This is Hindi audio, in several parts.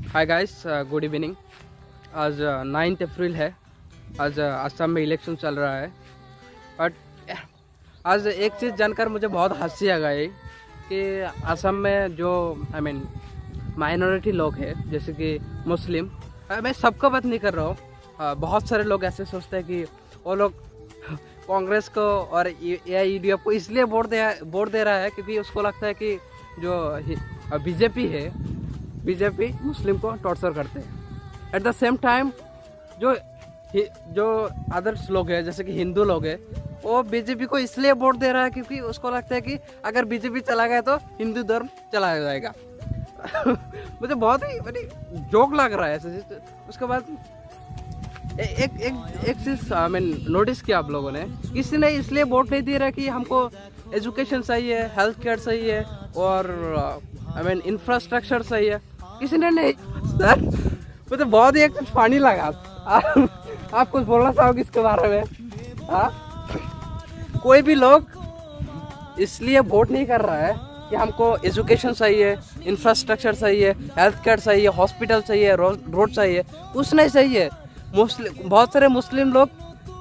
Hi guys, good evening. आज 9 अप्रैल है। आज असम में इलेक्शन चल रहा है। बट आज एक चीज़ जानकर मुझे बहुत हंसी आ गई कि असम में जो माइनॉरिटी लोग हैं, जैसे कि मुस्लिम, मैं सबका बात नहीं कर रहा हूँ। बहुत सारे लोग ऐसे सोचते हैं कि वो लोग कांग्रेस को और AIUDF को इसलिए वोट दे रहा है क्योंकि उसको लगता है कि जो बीजेपी मुस्लिम को टॉर्चर करते हैं। एट द सेम टाइम जो अदर्स लोग हैं, जैसे कि हिंदू लोग हैं, वो बीजेपी को इसलिए वोट दे रहा है क्योंकि उसको लगता है कि अगर बीजेपी चला गया तो हिंदू धर्म चला जाएगा। मुझे बहुत ही जोक लग रहा है। उसके बाद एक चीज नोटिस किया आप लोगों ने, किसी ने इसलिए वोट नहीं दे रहा कि हमको एजुकेशन चाहिए, हेल्थ केयर चाहिए और इंफ्रास्ट्रक्चर चाहिए। किसी ने नहीं। सर मुझे बहुत ही एक फनी लगा। आप कुछ बोलना चाहोगे इसके बारे में? कोई भी लोग इसलिए वोट नहीं कर रहा है कि हमको एजुकेशन चाहिए, इंफ्रास्ट्रक्चर चाहिए, हेल्थ केयर चाहिए, हॉस्पिटल चाहिए, रोड चाहिए, कुछ नहीं चाहिए। बहुत सारे मुस्लिम लोग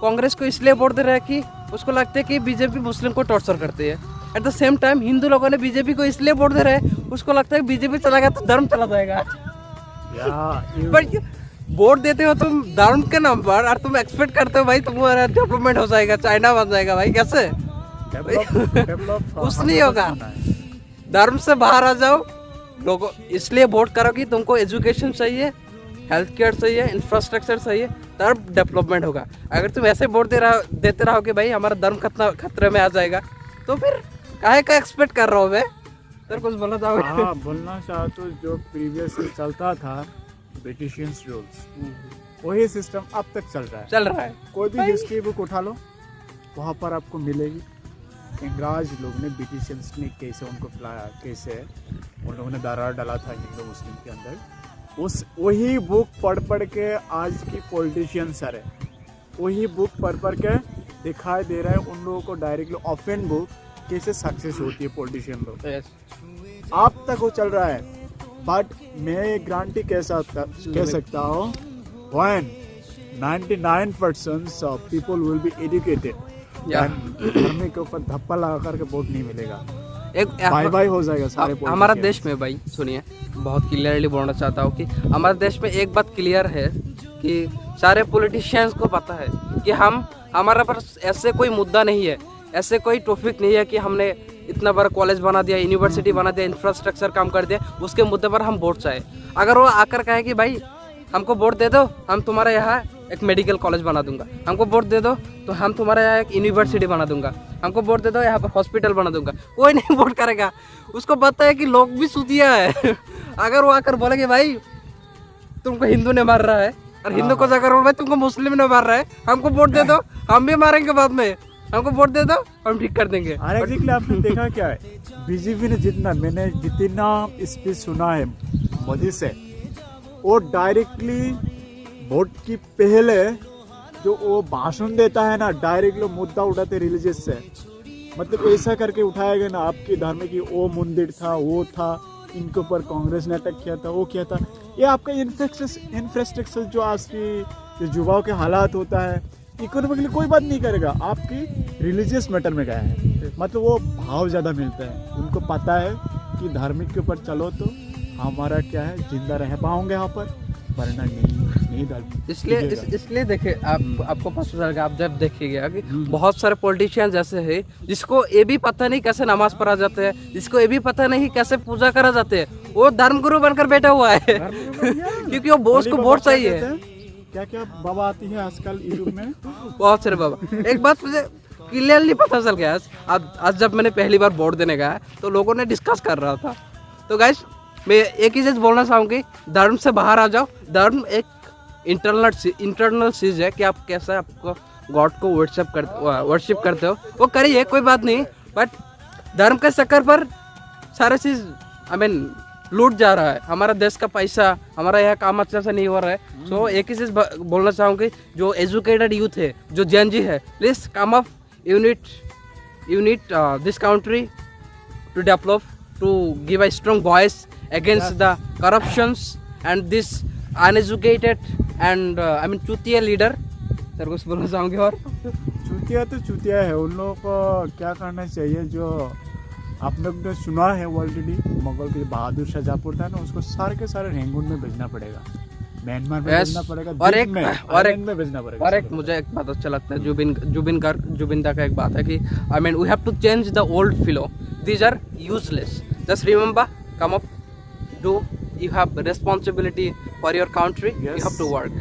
कांग्रेस को इसलिए वोट दे रहे हैं कि उसको लगता है कि बीजेपी मुस्लिम को टॉर्चर करती है। At the same time Hindu लोगों ने बीजेपी को इसलिए वोट दे रहे हैं, उसको लगता है कि बीजेपी चला गया तो धर्म चला जाएगा। पर वोट देते हो तुम धर्म के नाम पर और तुम एक्सपेक्ट करते हो भाई तुम्हारा डेवलपमेंट हो जाएगा, चाइना बन जाएगा। भाई कैसे? कुछ नहीं होगा। धर्म से बाहर आ जाओ। लोगों इसलिए वोट करो कि तुमको एजुकेशन चाहिए, हेल्थ केयर चाहिए, इंफ्रास्ट्रक्चर चाहिए, तब डेवलपमेंट होगा। अगर तुम ऐसे वोट देते रहो कि भाई हमारा धर्म खतरे में आ जाएगा, तो फिर काहे का एक्सपेक्ट कर रहा हूँ मैं? सर कुछ बोलना चाहोगे? हाँ, बोलना चाहता तो जो प्रीवियस चलता था ब्रिटिशियंस रूल्स, वही सिस्टम अब तक चल रहा है। कोई भी हिस्ट्री बुक उठा लो, वहाँ पर आपको मिलेगी इंग्रज लोग ने, ब्रिटिशियंस ने कैसे उनको फैलाया, कैसे उन लोगों ने दरार डाला था हिंदू मुस्लिम के अंदर। वही बुक पढ़ के आज की पॉलिटिशियंस है, वही बुक पढ़ के दिखाई दे रहा है उन लोगों को डायरेक्टली ऑफेन बुक कैसे सक्सेस होती है पॉलिटिशियन लोग। अब तक वो चल रहा है। बट मैं गारंटी कह सकता हूँ 99% of people will be educated, धर्म के ऊपर धप्पा लगा करके वोट नहीं मिलेगा, बाय हो जाएगा सारे। हमारा देश में भाई सुनिए, बहुत क्लियरली बोलना चाहता हूँ कि हमारे देश में एक बात क्लियर है कि सारे पॉलिटिशियंस को पता है कि हमारे पास ऐसे कोई मुद्दा नहीं है, ऐसे कोई टॉपिक नहीं है कि हमने इतना बड़ा कॉलेज बना दिया, यूनिवर्सिटी बना दिया, इंफ्रास्ट्रक्चर काम कर दिया, उसके मुद्दे पर हम वोट चाहे। अगर वो आकर कहे कि भाई हमको वोट दे दो, हम तुम्हारे यहाँ एक मेडिकल कॉलेज बना दूंगा, हमको वोट दे दो तो हम तुम्हारे यहाँ एक यूनिवर्सिटी बना दूंगा, हमको वोट दे दो यहाँ पर हॉस्पिटल बना दूंगा, कोई नहीं वोट करेगा। उसको पता है कि लोग भी सुतिया है। अगर वो आकर बोले कि भाई तुमको हिंदू ने मार रहा है, और हिंदू को जाकर बोले भाई तुमको मुस्लिम ने मार रहा है, हमको वोट दे दो, हम भी मारेंगे बाद में, हमको वोट दे दो, हम ठीक कर देंगे। एग्जैक्टली आपने देखा क्या है, बीजेपी ने मैंने जितना स्पीच सुना है मोदी से, वो डायरेक्टली वोट की पहले जो वो भाषण देता है ना, डायरेक्टली मुद्दा उठाते रिलीजियस से, मतलब ऐसा करके उठाएगा ना आपके धर्म की, वो मंदिर था, वो था, इनके ऊपर कांग्रेस ने अटैक किया था, वो किया था। ये आपका इंफ्रास्ट्रक्चर जो आज की युवाओं के हालात होता है, इकोनॉमिकली कोई बात नहीं करेगा, आपकी रिलीजियस मैटर में गया है, मतलब वो भाव ज़्यादा मिलता है। उनको पता है कि धार्मिक के ऊपर चलो तो हमारा क्या है, जिंदा रह पाओगे यहाँ पर, वरना नहीं इसलिए देखिए आपको पता चलेगा, आप जब देखिएगा कि बहुत सारे पॉलिटिशियन जैसे हैं जिसको ये भी पता नहीं कैसे नमाज पढ़ा जाते हैं, जिसको ये भी पता नहीं कैसे पूजा करा जाते हैं, वो धर्मगुरु बनकर बैठा हुआ है। क्योंकि वो बोस को वोट चाहिए। क्या बाबा आती है आजकल यूट्यूब में, बहुत सारे बाबा। एक बात मुझे क्लियरली पता चल गया आज जब मैंने पहली बार वोट देने गया तो लोगों ने डिस्कस कर रहा था। तो गाइस मैं एक ही चीज़ बोलना चाहूँगी, धर्म से बाहर आ जाओ। धर्म एक इंटरनल चीज़ है कि आप कैसे आपको गॉड को वर्शिप करते हो, वो करिए, कोई बात नहीं। बट धर्म के चक्कर पर सारा चीज़ लूट जा रहा है, हमारा देश का पैसा, हमारा यहाँ काम अच्छा से नहीं हो रहा है। सो एक ही चीज़ बोलना चाहूँगी, जो एजुकेटेड यूथ है, जो जेन जी है, please come up, unite this country to develop, to give a strong voice against the corruptions and this uneducated and I mean चूतिया लीडर, सर कुछ बोलना चाहोगे? और चूतिया तो चूतिया है, उन लोगों को क्या करना चाहिए, जो आप लोग ने सुना है ऑलरेडी, मुगल के बहादुर शाह जहाँ था ना, उसको सारे के सारे रेंगून में भेजना पड़ेगा, म्यांमार में भेजना पड़ेगा, में भेजना पड़ेगा। और एक मुझे एक बात अच्छा लगता है, जुबिंदा का एक बात है कि I mean we have to change the old fellow, these are useless, just remember, come up, do, you have responsibility for your country, you have to work.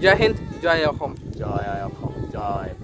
Jai Hind, Jai Ahom. जय